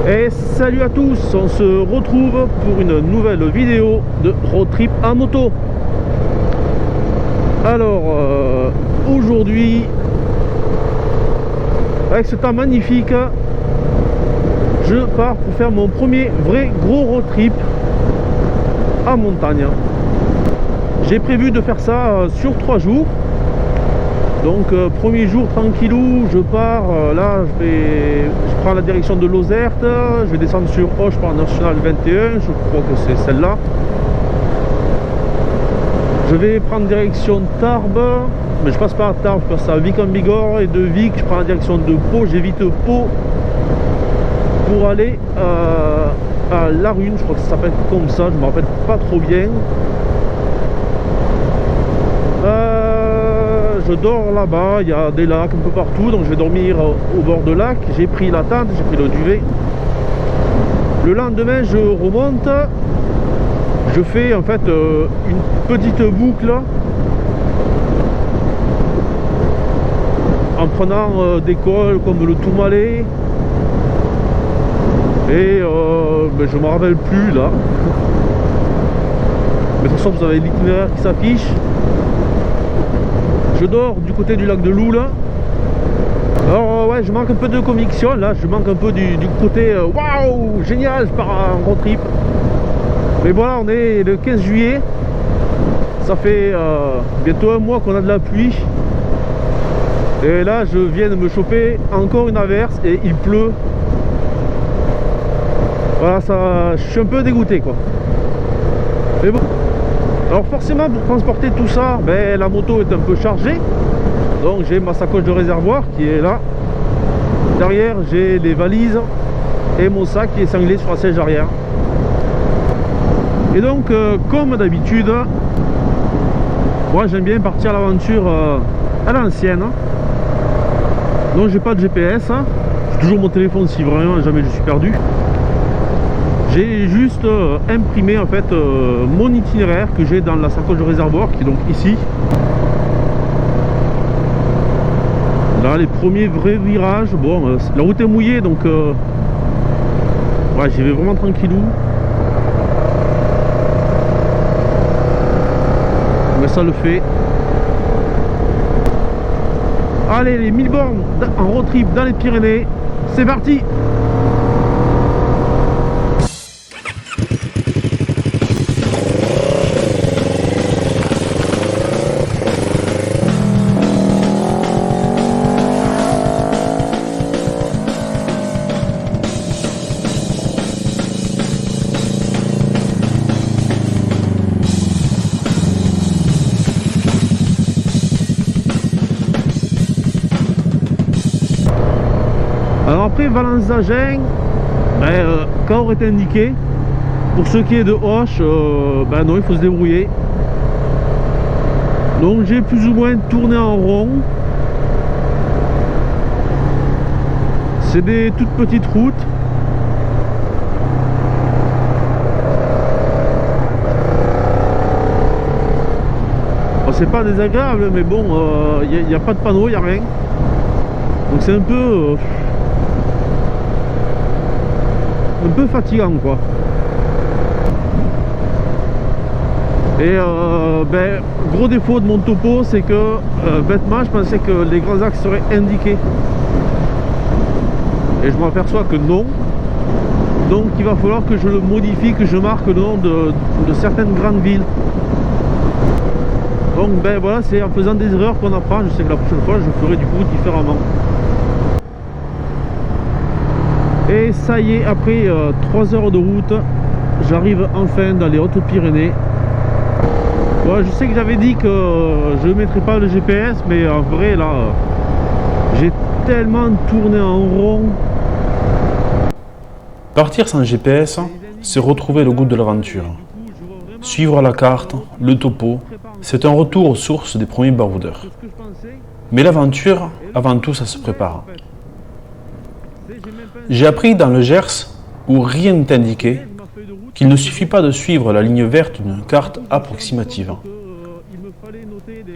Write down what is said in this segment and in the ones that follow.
Et salut à tous, on se retrouve pour une nouvelle vidéo de road trip à moto. Alors aujourd'hui, avec ce temps magnifique, je pars pour faire mon premier vrai gros road trip en montagne. J'ai prévu de faire ça sur 3 jours. Donc premier jour tranquillou, je pars, là je prends la direction de Lozère, je vais descendre sur Auch par la nationale 21, je crois que c'est celle-là. Je vais prendre direction Tarbes, mais je passe pas à Tarbes, je passe à Vic en Bigorre, et de Vic je prends la direction de Pau, j'évite Pau pour aller à Larune, je crois que ça s'appelle comme ça, je me rappelle pas trop bien. Je dors là-bas, il y a des lacs un peu partout, donc je vais dormir au bord de lac. J'ai pris la tente, j'ai pris le duvet. Le lendemain, je remonte. Je fais en fait une petite boucle en prenant des cols comme le Tourmalet. Et je ne me rappelle plus là. Mais de toute façon, vous avez l'itinéraire qui s'affiche. Je dors du côté du lac de Loul. Alors ouais, je manque un peu de conviction là, je manque un peu du côté waouh, génial, je pars en road trip. Mais voilà, on est le 15 juillet. Ça fait bientôt un mois qu'on a de la pluie. Et là, je viens de me choper encore une averse et il pleut. Voilà, ça, je suis un peu dégoûté quoi. Mais bon. Alors forcément pour transporter tout ça, la moto est un peu chargée. Donc j'ai ma sacoche de réservoir qui est là. Derrière j'ai les valises et mon sac qui est cinglé sur la siège arrière. Et donc comme d'habitude, moi j'aime bien partir à l'aventure à l'ancienne. Donc j'ai pas de GPS, j'ai toujours mon téléphone si vraiment jamais je suis perdu. J'ai juste imprimé en fait mon itinéraire que j'ai dans la sacoche de réservoir qui est donc ici. Là les premiers vrais virages, bon la route est mouillée donc ouais, j'y vais vraiment tranquillou. Mais ça le fait. Allez, les 1000 bornes en road trip dans les Pyrénées, c'est parti. Alors après Valence d'Agen, Cahors est indiqué. Pour ce qui est de Auch, non, il faut se débrouiller. Donc j'ai plus ou moins tourné en rond. C'est des toutes petites routes. Bon, c'est pas désagréable, mais bon, il n'y a pas de panneau, il n'y a rien. Donc c'est un peu fatigant quoi. Et gros défaut de mon topo, c'est que bêtement je pensais que les grands axes seraient indiqués et je m'aperçois que non. Donc il va falloir que je le modifie, que je marque le nom de certaines grandes villes. Donc voilà, c'est en faisant des erreurs qu'on apprend. Je sais que la prochaine fois je ferai du coup différemment. Et ça y est, après 3 heures de route, j'arrive enfin dans les Hautes-Pyrénées. Bon, je sais que j'avais dit que je ne mettrais pas le GPS, mais en vrai là, j'ai tellement tourné en rond. Partir sans GPS, c'est retrouver le goût de l'aventure. Suivre la carte, le topo, c'est un retour aux sources des premiers baroudeurs. Mais l'aventure, avant tout, ça se prépare. J'ai appris dans le Gers, où rien n'est indiqué, qu'il ne suffit pas de suivre la ligne verte d'une carte approximative.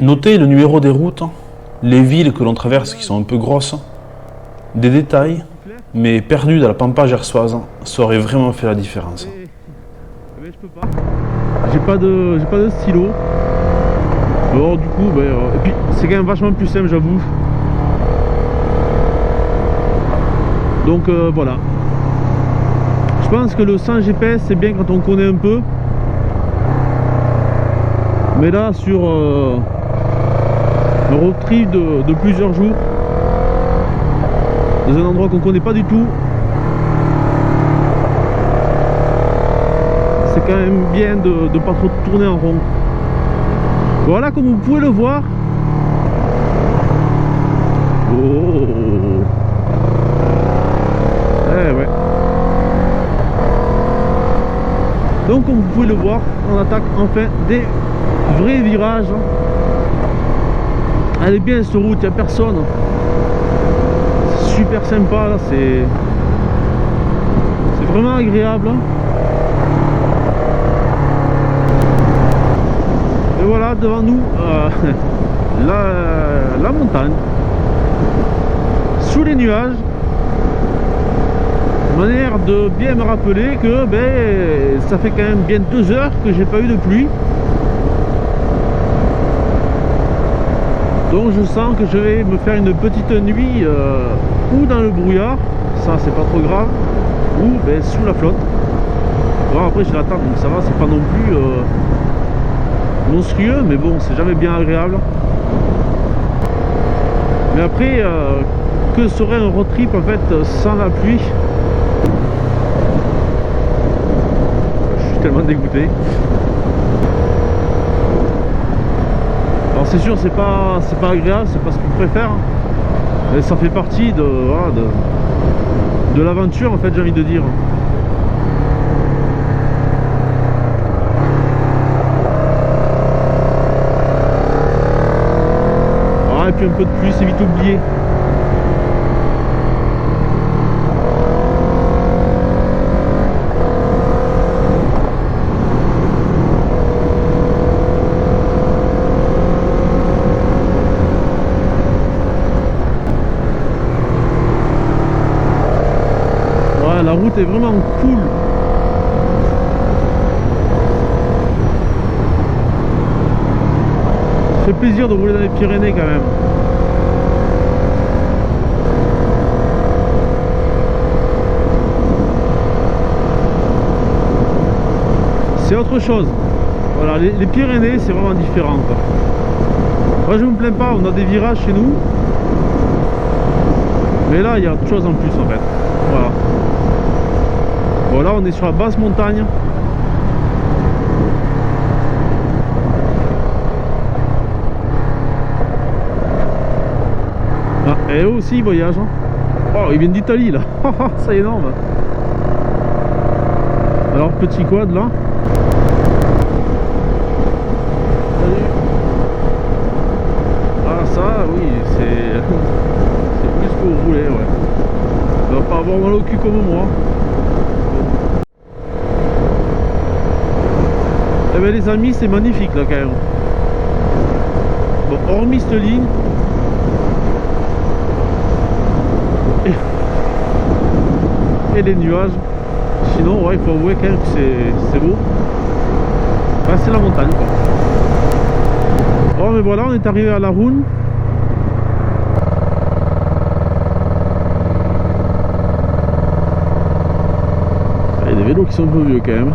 Notez le numéro des routes, les villes que l'on traverse qui sont un peu grosses, des détails mais perdu dans la pampa gersoise, ça aurait vraiment fait la différence. Je peux pas. J'ai pas de stylo. Alors du coup, et puis c'est quand même vachement plus simple, j'avoue. Donc voilà. Je pense que le sans GPS c'est bien quand on connaît un peu. Mais là sur un road trip de plusieurs jours, dans un endroit qu'on connaît pas du tout, c'est quand même bien de pas trop tourner en rond. Voilà, comme vous pouvez le voir. Oh. Eh ouais. Donc comme vous pouvez le voir, on attaque enfin des vrais virages. Elle est bien cette route, il n'y a personne. C'est super sympa là, c'est vraiment agréable. Et voilà devant nous la montagne sous les nuages, manière de bien me rappeler que ça fait quand même bien 2 heures que j'ai pas eu de pluie, donc je sens que je vais me faire une petite nuit ou dans le brouillard, ça c'est pas trop grave, ou sous la flotte. Bon, après j'ai la tente donc ça va, c'est pas non plus monstrueux, mais bon, c'est jamais bien agréable. Mais après, que serait un road trip en fait sans la pluie? Je suis tellement dégoûté. Alors c'est sûr, c'est pas agréable, c'est pas ce que je préfère, mais ça fait partie de l'aventure en fait, j'ai envie de dire. Et puis un peu de pluie, c'est vite oublié. Ouais, la route est vraiment cool. Ça fait plaisir de rouler dans les Pyrénées quand même. C'est autre chose. Voilà, les Pyrénées c'est vraiment différent quoi. Moi je me plains pas, on a des virages chez nous, mais là il y a autre chose en plus en fait. Voilà. Voilà, on est sur la basse montagne. Ah, et eux aussi ils voyagent. Hein. Oh, ils viennent d'Italie là. C'est énorme. Alors petit quad là. Ah ça oui, c'est plus pour rouler, ouais. On va pas avoir mal au cul comme moi. Eh ben les amis, c'est magnifique là quand même. Bon, hormis cette ligne. Et les nuages. Sinon ouais, il faut avouer quand même que c'est beau. Ah, c'est la montagne quoi. Oh mais voilà, on est arrivé à la Roune. Il y a des vélos qui sont un peu vieux quand même.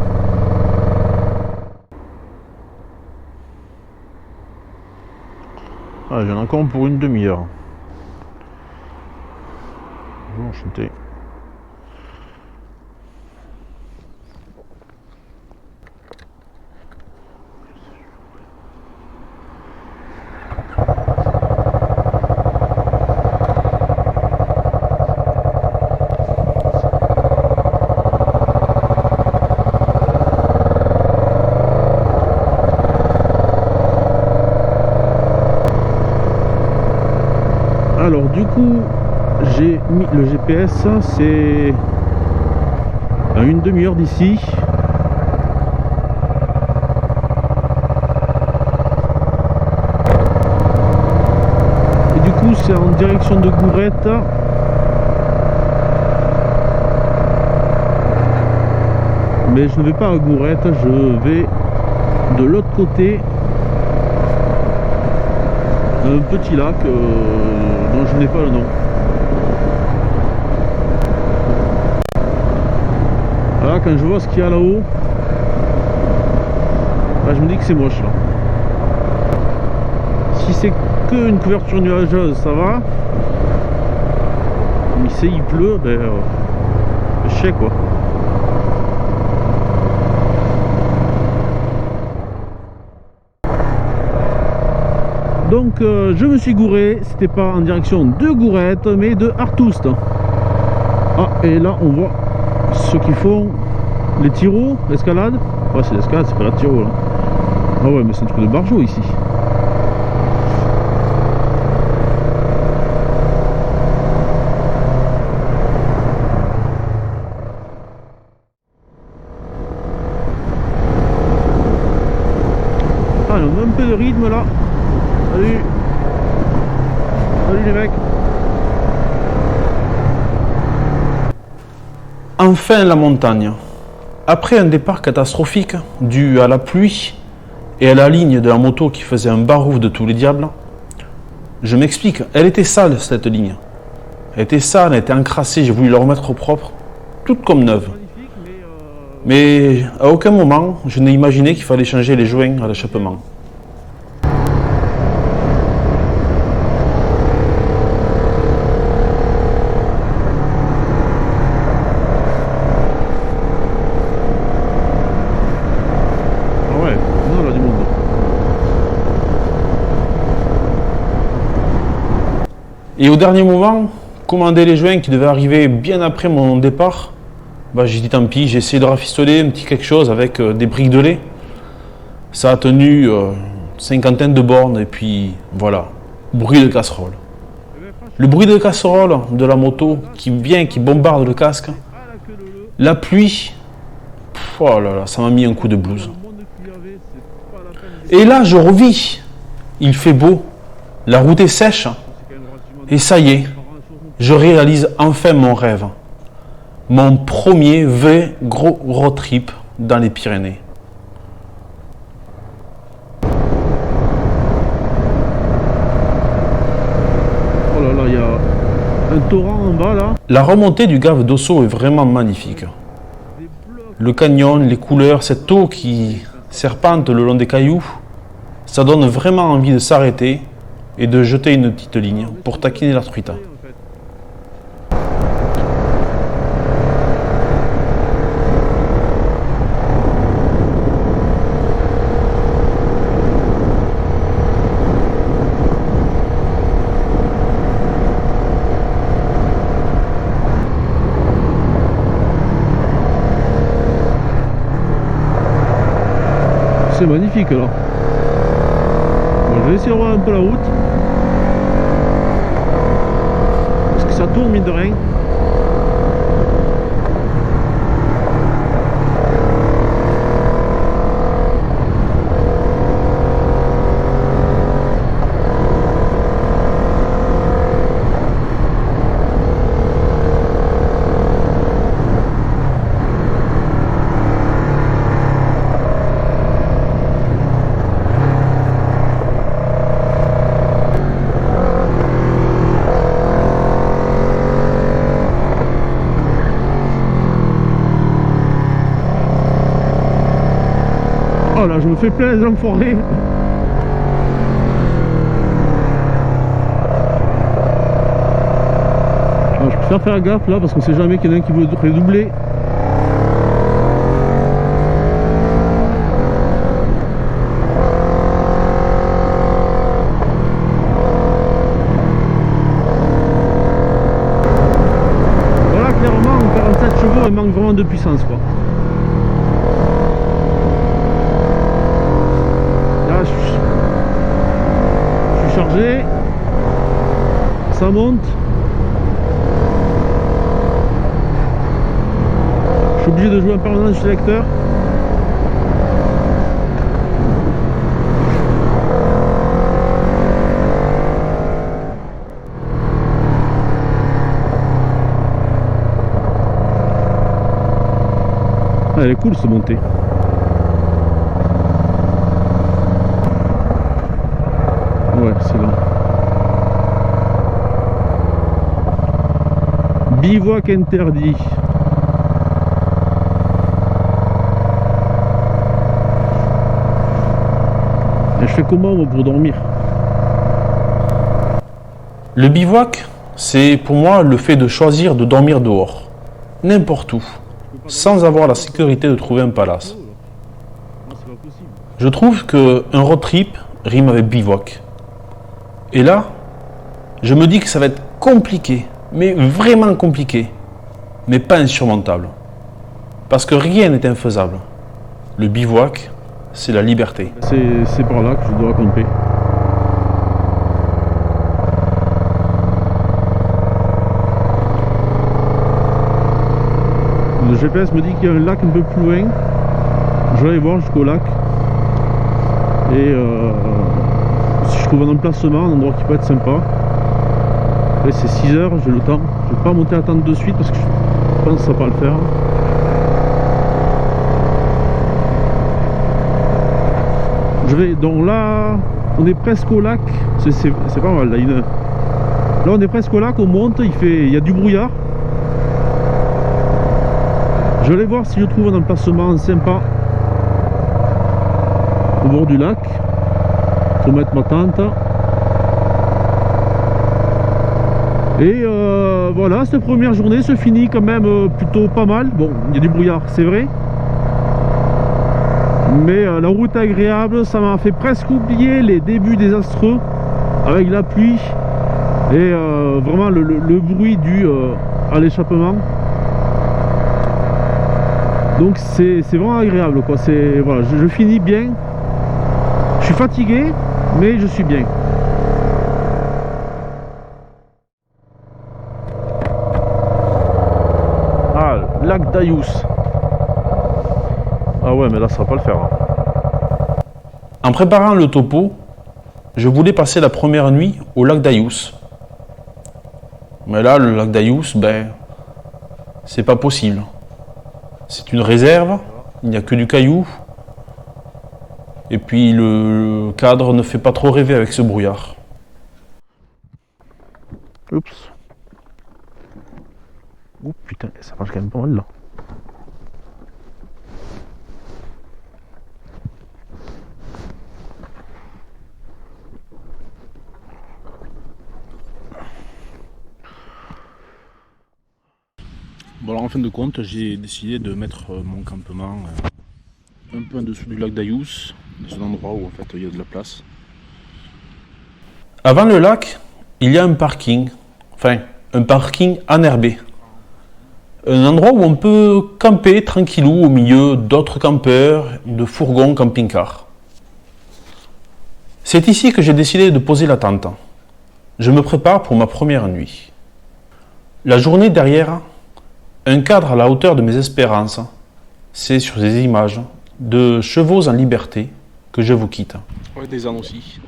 Ah, j'en ai encore pour une demi-heure. Enchanté. Alors du coup j'ai mis le GPS, c'est à une demi-heure d'ici. Et du coup c'est en direction de Gourette. Mais je ne vais pas à Gourette, je vais de l'autre côté d'un petit lac dont je n'ai pas le nom. Voilà, quand je vois ce qu'il y a là-haut, je me dis que c'est moche là. Si c'est que une couverture nuageuse, ça va. Mais si il pleut, je sais quoi. Donc je me suis gouré, c'était pas en direction de Gourette mais de Artoust. Ah, et là on voit ceux qui font les tiroirs, l'escalade. Ouais, c'est l'escalade, c'est pas la tiro là. Ah ouais, mais c'est un truc de barjot ici. Ah, on a un peu de rythme là. Salut. Salut les mecs. Enfin la montagne. Après un départ catastrophique dû à la pluie et à la ligne de la moto qui faisait un barouf de tous les diables, je m'explique, elle était sale cette ligne. Elle était sale, elle était encrassée, j'ai voulu la remettre au propre, toute comme neuve. Mais à aucun moment je n'ai imaginé qu'il fallait changer les joints à l'échappement. Et au dernier moment, commander les joints qui devaient arriver bien après mon départ, j'ai dit tant pis, j'ai essayé de rafistoler un petit quelque chose avec des briques de lait. Ça a tenu une cinquantaine de bornes et puis voilà, bruit de casserole. Le bruit de casserole de la moto qui vient, qui bombarde le casque, la pluie, oh là là, ça m'a mis un coup de blues. Et là, je revis, il fait beau, la route est sèche. Et ça y est, je réalise enfin mon rêve. Mon premier vrai gros road trip dans les Pyrénées. Oh là là, il y a un torrent en bas là. La remontée du Gave d'Osso est vraiment magnifique. Le canyon, les couleurs, cette eau qui serpente le long des cailloux, ça donne vraiment envie de s'arrêter et de jeter une petite ligne pour taquiner la truita. C'est magnifique là. Bon, je vais essayer de revoir un peu la route. Parce que ça tourne mine de rien. Oh là, je me fais plein les enfoirés. Alors, je préfère faire gaffe là parce qu'on sait jamais qu'il y en a un qui veut redoubler. Voilà, clairement, en 47 chevaux, il manque vraiment de puissance quoi. Je suis chargé, ça monte, je suis obligé de jouer en permanence du sélecteur. Ah, elle est cool cette montée. Ouais, c'est là. Bivouac interdit. Et je fais comment moi, pour dormir? Le bivouac, c'est pour moi le fait de choisir de dormir dehors, n'importe où, sans avoir la sécurité de trouver un palace. Je trouve qu'un road trip rime avec bivouac. Et là, je me dis que ça va être compliqué, mais vraiment compliqué, mais pas insurmontable. Parce que rien n'est infaisable. Le bivouac, c'est la liberté. C'est par là que je dois camper. Le GPS me dit qu'il y a un lac un peu plus loin. Je vais aller voir jusqu'au lac. Et si je trouve un emplacement, un endroit qui peut être sympa. Là c'est 6 heures, j'ai le temps. Je vais pas monter à tente de suite parce que je pense que ça va pas le faire. Je vais, donc là, on est presque au lac. C'est pas mal. Là, on est presque au lac, on monte, il y a du brouillard. Je vais aller voir si je trouve un emplacement sympa au bord du lac pour mettre ma tente. Et voilà, cette première journée se finit quand même plutôt pas mal. Bon, il y a du brouillard, c'est vrai. Mais la route est agréable, ça m'a fait presque oublier les débuts désastreux avec la pluie et vraiment le bruit dû à l'échappement. Donc c'est vraiment agréable quoi. Voilà, je finis bien. Je suis fatigué, mais je suis bien. Ah, lac d'Ayous. Ah ouais, mais là ça va pas le faire. Hein. En préparant le topo, je voulais passer la première nuit au lac d'Ayous. Mais là, le lac d'Ayous, ben, c'est pas possible. C'est une réserve, il n'y a que du caillou. Et puis le cadre ne fait pas trop rêver avec ce brouillard. Oups. Oh putain, ça marche quand même pas mal là. Bon alors en fin de compte, j'ai décidé de mettre mon campement un peu en dessous du lac d'Ayous, dans un endroit où en fait il y a de la place. Avant le lac, il y a un parking enherbé. Un endroit où on peut camper tranquillou au milieu d'autres campeurs, de fourgons camping-car. C'est ici que j'ai décidé de poser la tente. Je me prépare pour ma première nuit. La journée derrière, un cadre à la hauteur de mes espérances, c'est sur ces images de chevaux en liberté que je vous quitte. Ouais, des ânes aussi.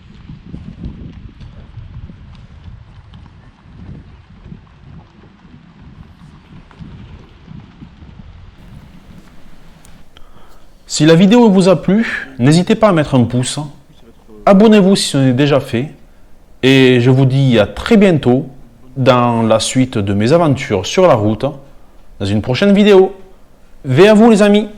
Si la vidéo vous a plu, n'hésitez pas à mettre un pouce, abonnez-vous si ce n'est déjà fait, et je vous dis à très bientôt dans la suite de mes aventures sur la route, dans une prochaine vidéo. Ve à vous les amis!